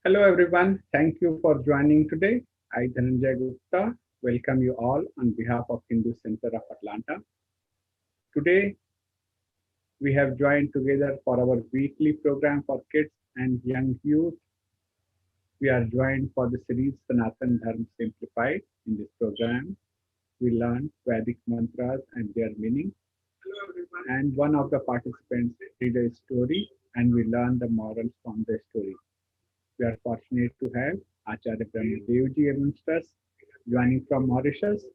Hello everyone, thank you for joining today. I, Dhananjay Gupta, welcome you all on behalf of Hindu Center of Atlanta. Today, we have joined together for our weekly program for kids and young youth. We are joined for the series Sanatan Dharm Simplified. In this program, we learn Vedic mantras and their meaning. And one of the participants read a story and we learn the morals from the story. We are fortunate to have Acharya Brahmadevji amongst us, joining from Mauritius.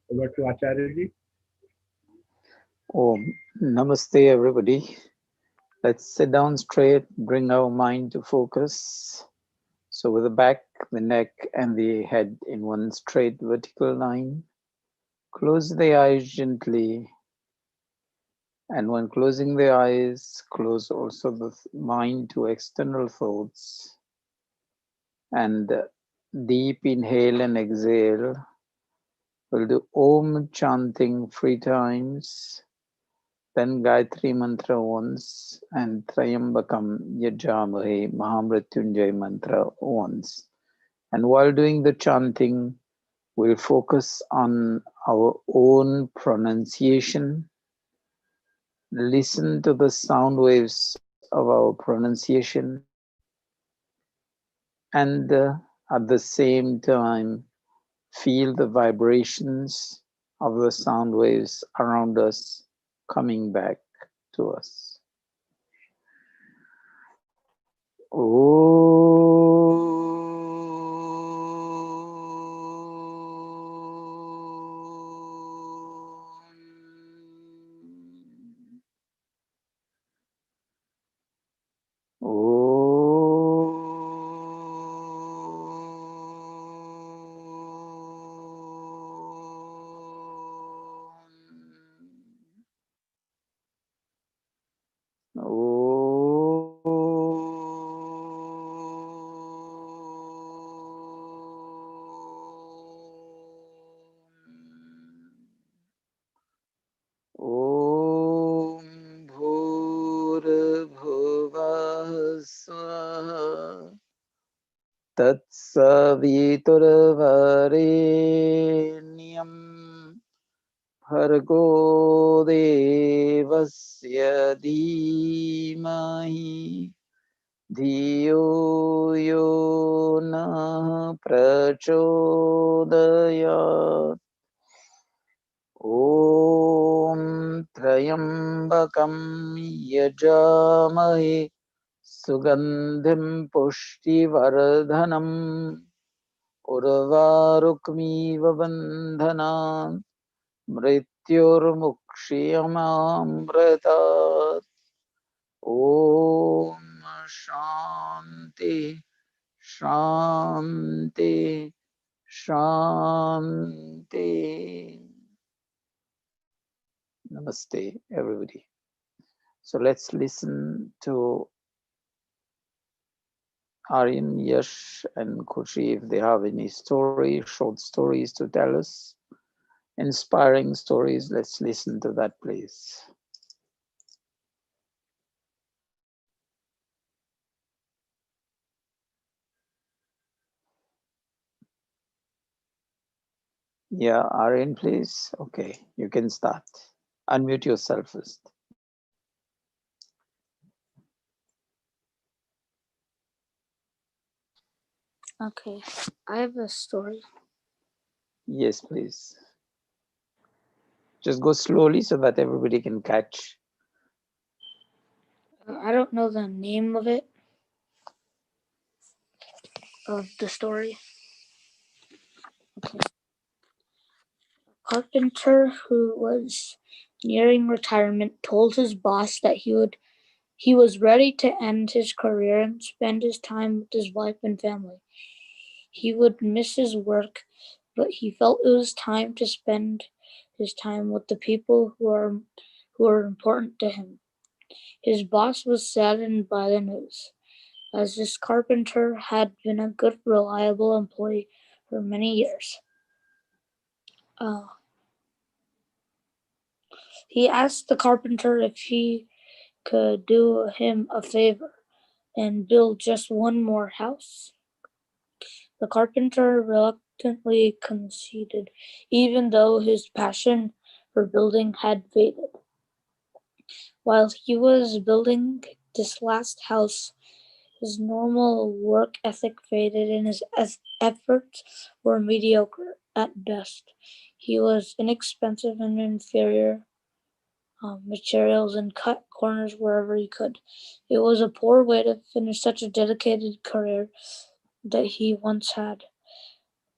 Over to Acharya ji. Oh, namaste, everybody. Let's sit down straight, bring our mind to focus. So, with the back, the neck, and the head in one straight vertical line, close the eyes gently. And when closing the eyes, close also the mind to external thoughts. And deep inhale and exhale. We'll do Om chanting 3 times. Then Gayatri Mantra once and Trayambakam Yajamahe Mahamrityunjay Mantra once. And while doing the chanting, we'll focus on our own pronunciation. Listen to the sound waves of our pronunciation. And at the same time, feel the vibrations of the sound waves around us coming back to us. Om Bhurabhuva Swaha Tatsaviturvarenyam Bhargo Devasya Dhimahi Dhiyo Yo Na Prachodayat Om Trayambakam Yajamahe Sugandhim Pushtivardhanam Urvarukmiva Bandhanan Mrityurmukshiyamamritat Om Shanti Shanti Shanti. Namaste, everybody. So let's listen to Aryan, Yash, and Kushi if they have any stories, short stories to tell us. Inspiring stories. Let's listen to that, please. Yeah, Aryan, please. Okay, you can start. Unmute yourself first. Okay, I have a story. Yes, please. Just go slowly so that everybody can catch. I don't know the name of it, of the story. Okay. A carpenter who was nearing retirement told his boss that he was ready to end his career and spend his time with his wife and family. He would miss his work, but he felt it was time to spend his time with the people who are important to him. His boss was saddened by the news, as this carpenter had been a good, reliable employee for many years. Uh, he asked the carpenter if he could do him a favor. and build just one more house. The carpenter reluctantly conceded, even though his passion for building had faded. While he was building this last house, his normal work ethic faded and his efforts were mediocre at best. He was inexpensive and inferior materials and cut corners wherever he could. It was a poor way to finish such a dedicated career that he once had.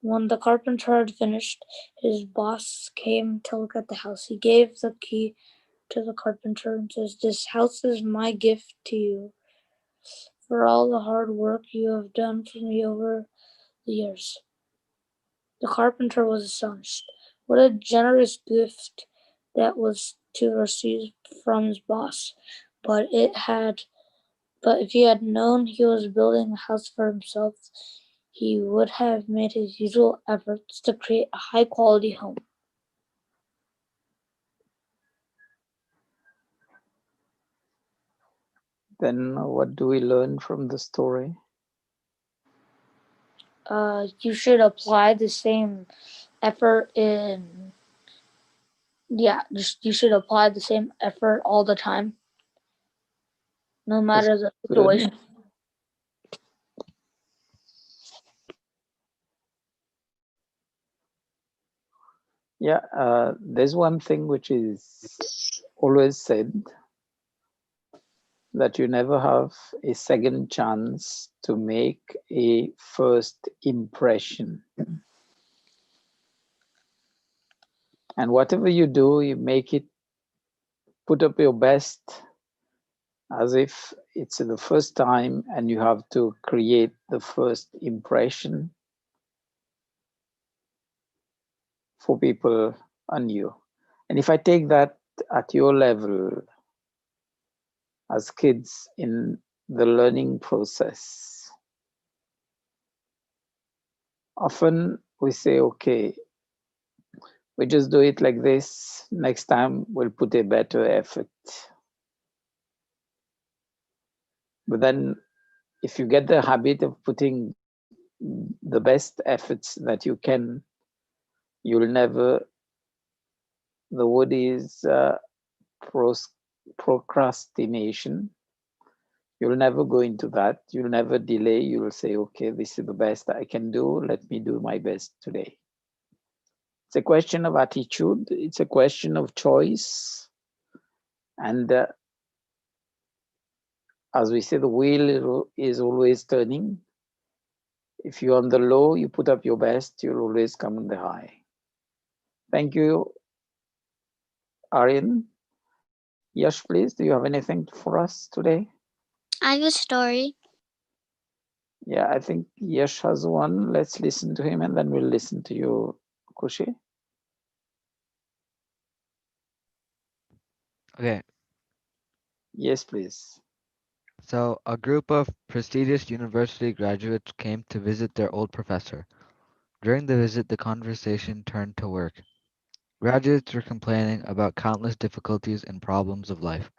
When the carpenter had finished, his boss came to look at the house. He gave the key to the carpenter and says, "This house is my gift to you for all the hard work you have done for me over the years." The carpenter was astonished. What a generous gift that was to receive from his boss. But it had but if he had known he was building a house for himself, he would have made his usual efforts to create a high quality home. Then what do we learn from the story? You should apply the same effort in you should apply the same effort all the time, no That's matter the good. situation. Yeah, there's one thing which is always said, that you never have a second chance to make a first impression. And whatever you do, you make it, put up your best as if it's the first time, and you have to create the first impression for people on you. And if I take that at your level as kids in the learning process, often we say, okay, we just do it like this. Next time we'll put a better effort. But then if you get the habit of putting the best efforts that you can, you'll never, the word is procrastination. You'll never go into that. You'll never delay. You'll say, okay, this is the best I can do. Let me do my best today. It's a question of attitude. It's a question of choice. And as we say, the wheel is always turning. If you're on the low, you put up your best, you'll always come on the high. Thank you, Aryan. Yash, please, do you have anything for us today? I have a story. Yeah, I think Yash has one. Let's listen to him and then we'll listen to you, Kushi. Okay, Yes, please. so a group of prestigious university graduates came to visit their old professor. During the visit, the conversation turned to work. Graduates were complaining about countless difficulties and problems of life.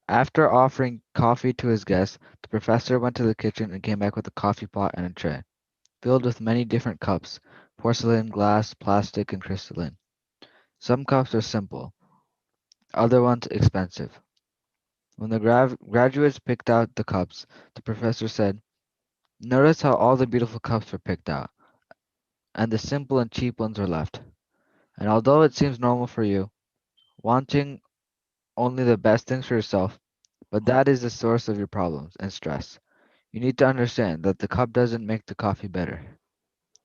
After offering coffee to his guests, the professor went to the kitchen and came back with a coffee pot and a tray, filled with many different cups: porcelain, glass, plastic, and crystalline. Some cups are simple, other ones expensive. When the graduates picked out the cups, the professor said, "Notice how all the beautiful cups were picked out, and the simple and cheap ones were left. And although it seems normal for you, wanting only the best things for yourself, but that is the source of your problems and stress. You need to understand that the cup doesn't make the coffee better.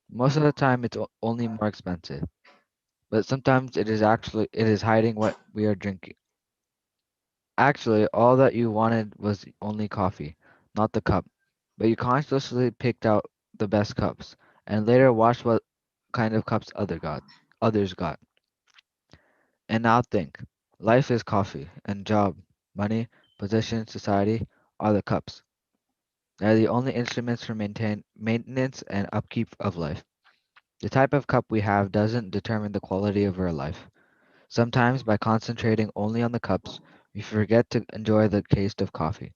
Most of the time it's only more expensive, but sometimes it is hiding what we are drinking. Actually, all that you wanted was only coffee, not the cup. But you consciously picked out the best cups, and later watched what kind of cups others got. And now think, life is coffee, and job, money, position, society are the cups. They are the only instruments for maintenance and upkeep of life. The type of cup we have doesn't determine the quality of our life. Sometimes by concentrating only on the cups, we forget to enjoy the taste of coffee.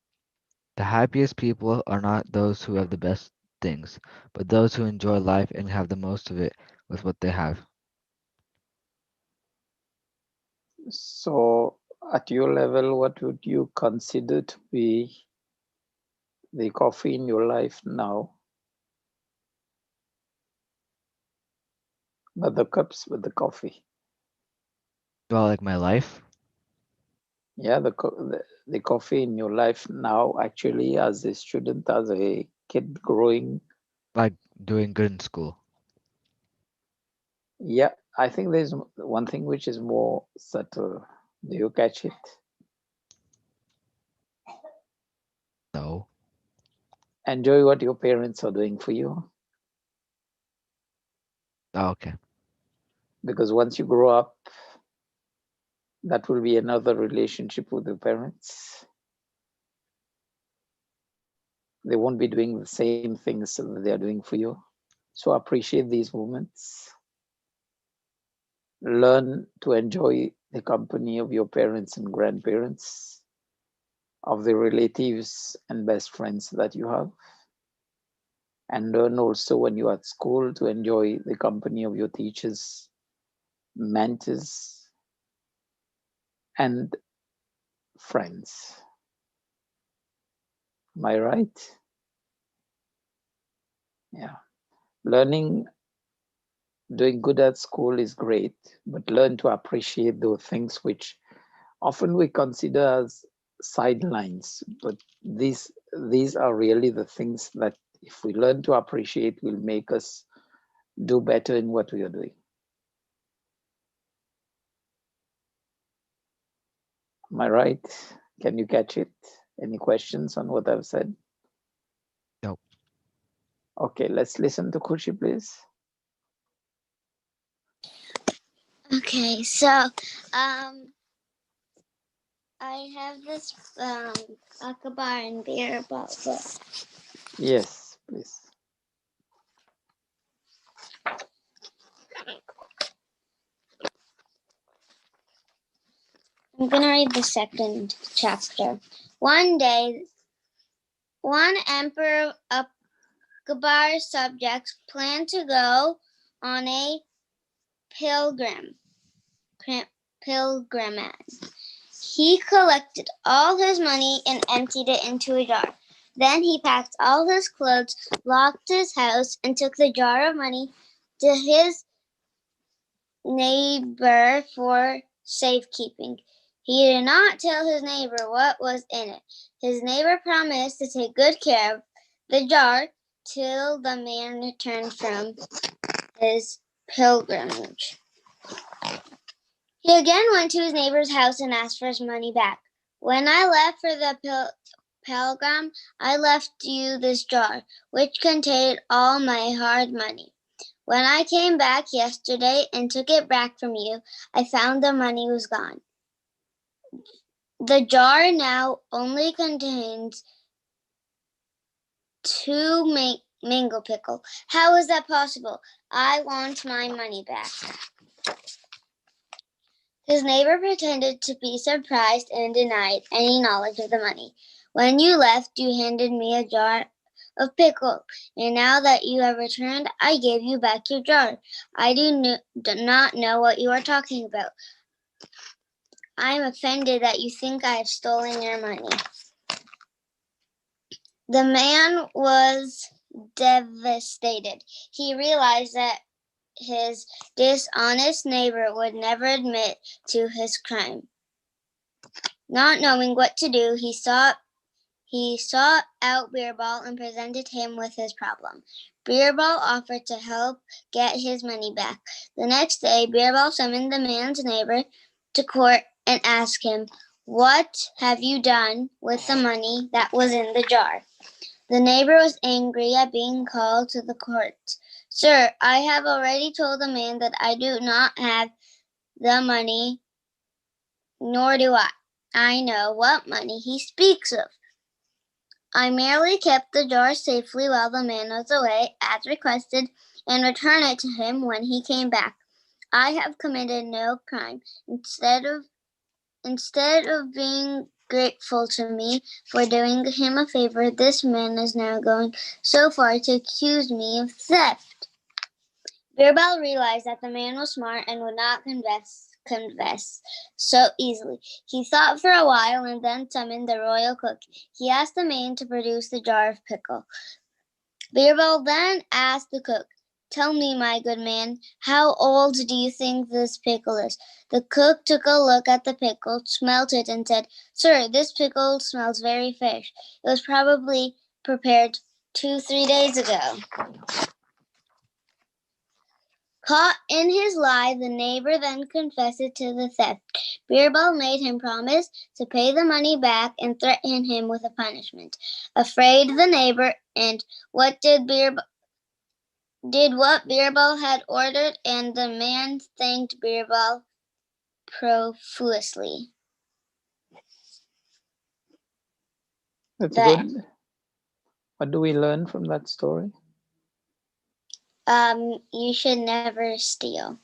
The happiest people are not those who have the best things, but those who enjoy life and have the most of it with what they have. So, at your level, what would you consider to be the coffee in your life now? Not the cups, but the coffee. Well, like my life, Yeah, the coffee in your life now, actually, as a student, as a kid growing. like doing good in school. Yeah, I think there's one thing which is more subtle. Do you catch it? No. Enjoy what your parents are doing for you. Oh, okay. Because once you grow up, that will be another relationship with your parents. They won't be doing the same things that they are doing for you. So appreciate these moments. Learn to enjoy the company of your parents and grandparents, of the relatives and best friends that you have. And learn also when you are at school to enjoy the company of your teachers, mentors, and friends. Am I right? Yeah. Learning, doing good at school is great, but learn to appreciate those things which often we consider as sidelines. But these are really the things that, if we learn to appreciate, will make us do better in what we are doing. Am I right? Can you catch it? Any questions on what I've said? Nope. Okay, let's listen to Kushi, please. Okay, so I have this Akbar and beer book. Yes, please. I'm gonna read the second chapter. One day, one emperor of Akbar's subjects planned to go on a pilgrim pilgrimage. He collected all his money and emptied it into a jar. Then he packed all his clothes, locked his house, and took the jar of money to his neighbor for safekeeping. He did not tell his neighbor what was in it. His neighbor promised to take good care of the jar till the man returned from his pilgrimage. He again went to his neighbor's house and asked for his money back. When I left for the pilgrim, I left you this jar, which contained all my hard money. When I came back yesterday and took it back from you, I found the money was gone. The jar now only contains 2 mango pickle. How is that possible? I want my money back. His neighbor pretended to be surprised and denied any knowledge of the money. When you left, you handed me a jar of pickle, and now that you have returned, I gave you back your jar. I do not know what you are talking about. I am offended that you think I have stolen your money. The man was devastated. He realized that his dishonest neighbor would never admit to his crime. Not knowing what to do, he sought out Beerball and presented him with his problem. Beerball offered to help get his money back. The next day, Beerball summoned the man's neighbor to court and asked him, "What have you done with the money that was in the jar?" The neighbor was angry at being called to the court. "Sir, I have already told the man that I do not have the money, nor do I know what money he speaks of. I merely kept the jar safely while the man was away, as requested, and returned it to him when he came back. I have committed no crime. Instead of being grateful to me for doing him a favor. This man is now going so far to accuse me of theft. Birbal realized that the man was smart and would not confess so easily. He thought for a while and then summoned the royal cook. He asked the man to produce the jar of pickle. Birbal then asked the cook, "Tell me, my good man, how old do you think this pickle is?" The cook took a look at the pickle, smelt it, and said, "Sir, this pickle smells very fresh. It was probably prepared 2-3 days ago." Caught in his lie, the neighbor then confessed to the theft. Birbal made him promise to pay the money back and threatened him with a punishment. Afraid the neighbor and what what Birbal had ordered, and the man thanked Birbal profusely. That's Then, good. What do we learn from that story? you should never steal.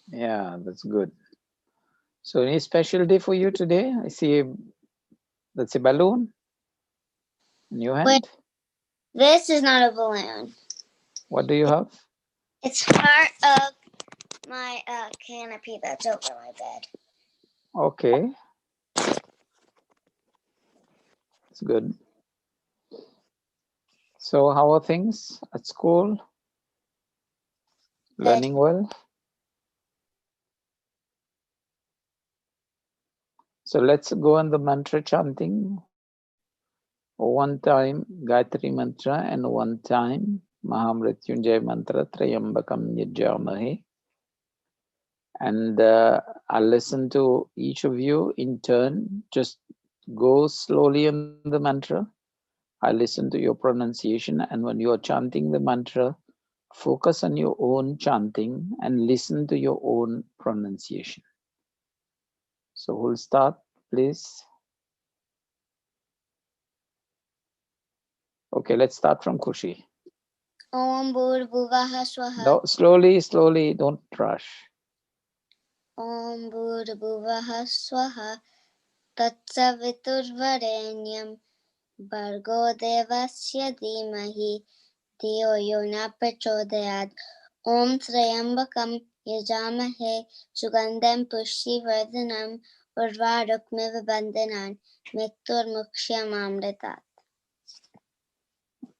Yeah, that's good. So any special day for you today? I see that's a balloon in your Wait, hand. this is not a balloon. What do you have? It's part of my canopy that's over my bed. Okay, it's good. So how are things at school? Good. Learning well? So let's go on the mantra chanting. One time Gayatri mantra and one time Mahamrityunjay mantra Trayambakam Yajamahe. And I'll listen to each of you in turn. Just go slowly on the mantra. I listen to your pronunciation, and when you are chanting the mantra, focus on your own chanting and listen to your own pronunciation. So we'll start, please. Okay, let's start from Kushi. Om Bhurбhuvah Swaha. No, slowly, don't rush. Om Bhurбhuvah Swaha. Tatsaviturvarenyam. Bhargo Devasya Dhimahi. Dhiyo yo na prachodayat. Om Trayambakam Yajamahe. Sugandham Pushti Vardhanam. Urvarukmiv Bandhanan. Mektur Mukshyam Amritat.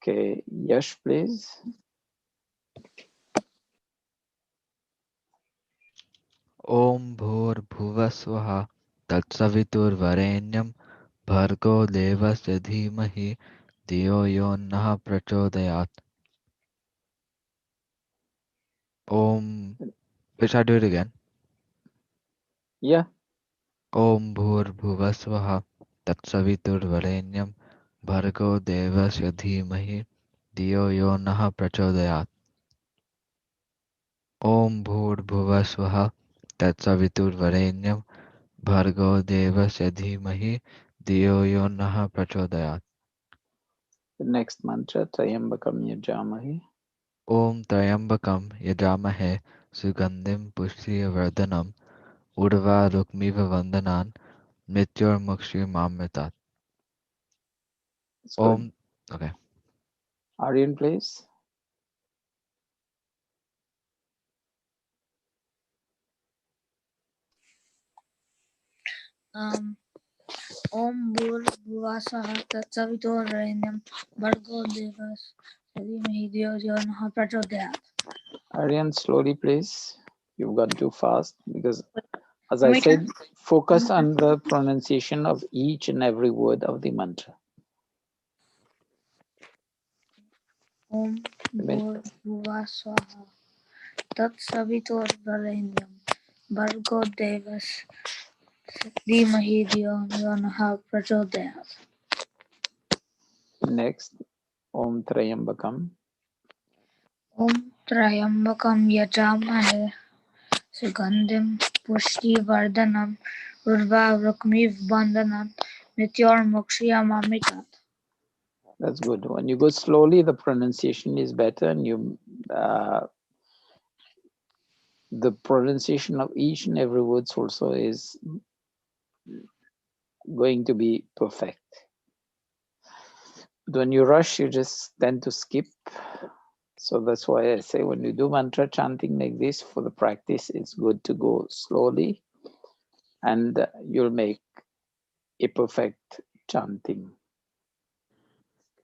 Okay, Yash, please. Om Bhur Swaha Tatsavitur Varenyam Bhargo Devasya Dhimahi Dhiyo Yo Nah Prachodayat. Om. Which I do it again? Yeah, Om Bhur Tatsavitur Varenyam Bhargo Devasya Dhimahi Dhiyo Yo Nah Prachodayat. Om Bhur Tatsavitur Varenyam Bhargo Devasya Dhimahi Dhiyo Yo Nah Prachodayat. the next mantra, Trayambakam Yajamahe. Om Trayambakam Yajamahe Sugandhim Pushrivardhanam Urva Rukmiva Vandanan Mrityor Mukshimamritat. It's good. Om. Okay. Aryan, please. Om Bhurбhuvah Tatsaviturvarenyam Bhargo Devasya Dhimahi Dhiyo Yo Nah Prachodayat. Aryan, slowly, please. You've gone too fast because, as How I many said, times? focus on the pronunciation of each and every word of the mantra. Om Bhurбhuvah Tatsaviturvarenyam Bhargo Devasya Dhimahi Dhiyo Yo Nah Prachodayat. Next, Om Trayambakam. Om Trayambakam Yajamahe Sugandhim Pushtivardhanam Urvarukmiv Bandhanam Mrityor Mukshayamamritat. That's good. When you go slowly, the pronunciation is better, and the pronunciation of each and every word also is going to be perfect. But when you rush, you just tend to skip. So that's why I say when you do mantra chanting like this for the practice, it's good to go slowly and you'll make a perfect chanting.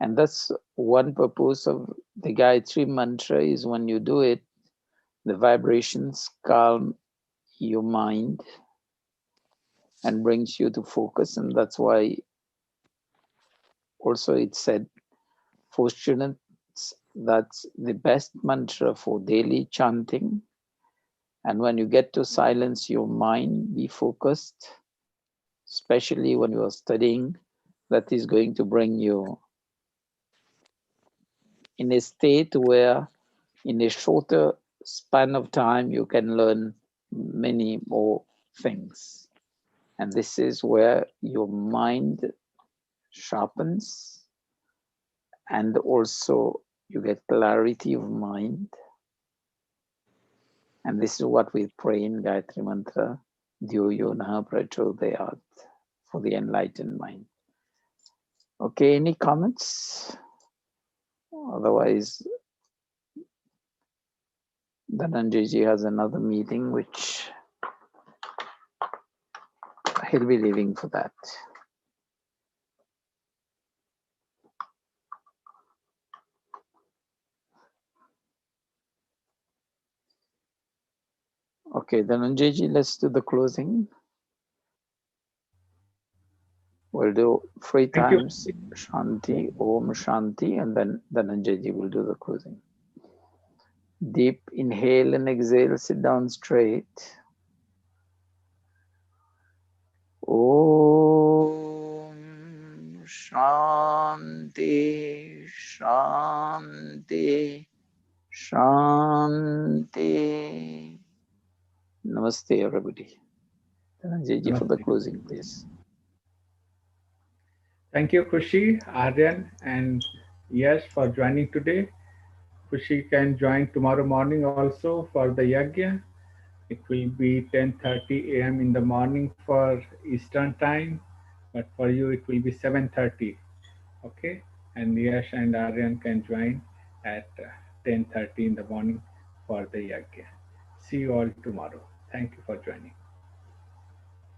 And that's one purpose of the Gayatri mantra is when you do it, the vibrations calm your mind and brings you to focus. And that's why also it said for students, that's the best mantra for daily chanting. And when you get to silence your mind, be focused, especially when you are studying, that is going to bring you in a state where in a shorter span of time, you can learn many more things. And this is where your mind sharpens and also you get clarity of mind. And this is what we pray in Gayatri Mantra, Dhyo Prachodayat, for the enlightened mind. Okay, any comments? Otherwise, Dhananjay has another meeting, which he'll be leaving for that. Okay, Dhananjay, let's do the closing. We'll do 3 Thank you. times Shanti, Om Shanti, and then Dhananjay will do the closing. Deep inhale and exhale, sit down straight. Om Shanti, Shanti, Shanti. Namaste, everybody. Dhananjay for the Namaste. closing, please. Thank you, Khushi, Aryan, and Yash for joining today. Khushi can join tomorrow morning also for the yagya. It will be 10:30 a.m. in the morning for Eastern time, but for you it will be 7:30. Okay, and Yash and Aryan can join at 10:30 in the morning for the yagya. See you all tomorrow. Thank you for joining.